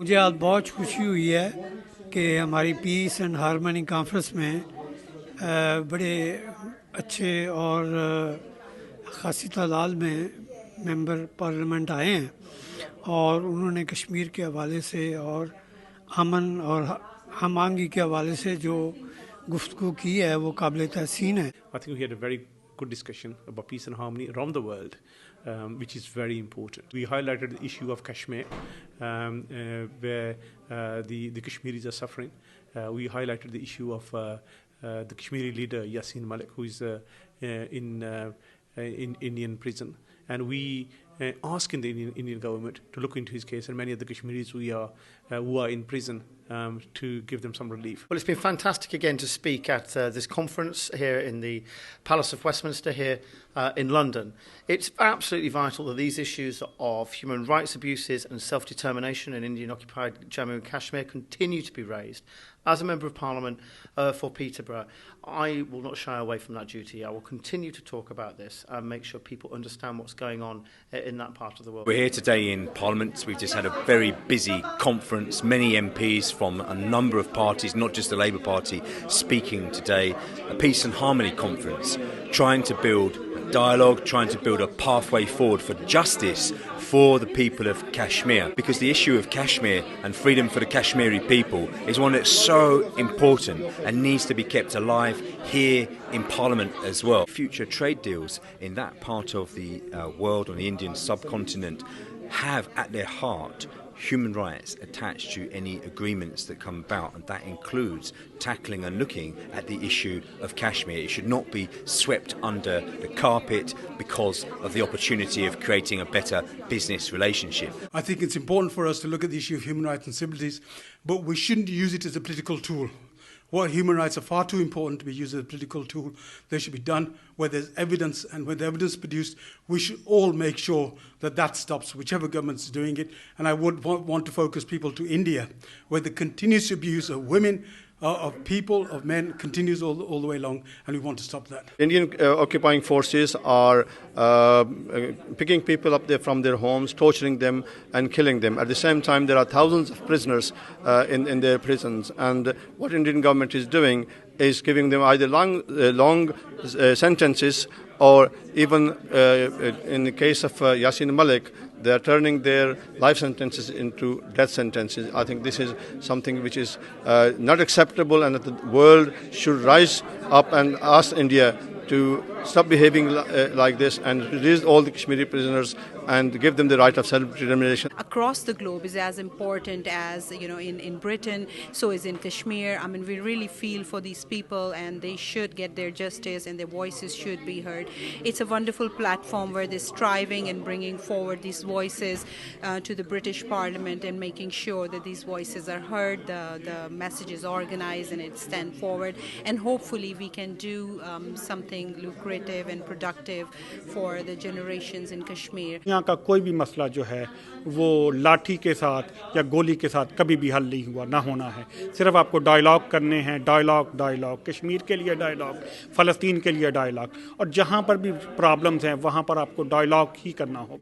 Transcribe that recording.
मुझे आज बहुत खुशी हुई है कि हमारी पीस एंड हारमनी कॉन्फ्रेंस में बड़े अच्छे और ख़ासी तादाद में मेंबर पार्लियामेंट आए हैं और उन्होंने कश्मीर के हवाले से और अमन और हम आहंगी के हवाले से जो गुफ्तगू की है वो काबिल तहसीन है। I think we had a very good discussion about peace and harmony around the world, which is very important. We highlighted the issue of Kashmir, where the Kashmiris are suffering. We highlighted the issue of the Kashmiri leader Yasin Malik, who is in Indian prison, and we asking the Indian government to look into his case and many of the Kashmiris who are in prison to give them some relief. Well, it's been fantastic again to speak at this conference here in the Palace of Westminster here in London. It's absolutely vital that these issues of human rights abuses and self-determination in Indian-occupied Jammu and Kashmir continue to be raised. As a Member of Parliament for Peterborough, I will not shy away from that duty. I will continue to talk about this and make sure people understand what's going on in that part of the world. We're here today in Parliament. We've just had a very busy conference. Many MPs from a number of parties, not just the Labour Party, speaking today. A peace and harmony conference, trying to build dialogue, trying to build a pathway forward for justice for the people of Kashmir, because the issue of Kashmir and freedom for the Kashmiri people is one that's so important and needs to be kept alive here in Parliament as well. Future trade deals in that part of the world, on the Indian subcontinent, have at their heart human rights attached to any agreements that come about, and that includes tackling and looking at the issue of Kashmir. It should not be swept under the carpet because of the opportunity of creating a better business relationship. I think it's important for us to look at the issue of human rights and civil liberties, but we shouldn't use it as a political tool. What human rights are far too important to be used as a political tool. They should be done where there's evidence, and when the evidence is produced, we should all make sure that that stops, whichever government's doing it. And I would want to focus people to India, where the continuous abuse of women, of people, of men continues all the way along, and we want to stop that. Indian occupying forces are picking people up there from their homes, torturing them and killing them. At the same time, there are thousands of prisoners in their prisons, and what Indian government is doing is giving them either long sentences, or even in the case of Yasin Malik, they are turning their life sentences into death sentences. I think this is something which is not acceptable, and that the world should rise up and ask India to stop behaving like this and release all the Kashmiri prisoners and give them the right of self-determination. Across the globe is as important as, in Britain, so is in Kashmir. I mean, we really feel for these people, and they should get their justice and their voices should be heard. It's a wonderful platform where they're striving and bringing forward these voices to the British Parliament and making sure that these voices are heard, the message is organized and it's stand forward, and hopefully we can do something lucrative and productive for the generations in Kashmir. यहाँ का कोई भी मसला जो है वो लाठी के साथ या गोली के साथ कभी भी हल नहीं हुआ, ना होना है। सिर्फ आपको डायलॉग करने हैं, डायलॉग कश्मीर के लिए डायलॉग, फ़लस्तीन के लिए डायलॉग, और जहाँ पर भी प्रॉब्लम्स हैं वहाँ पर आपको डायलॉग ही करना हो।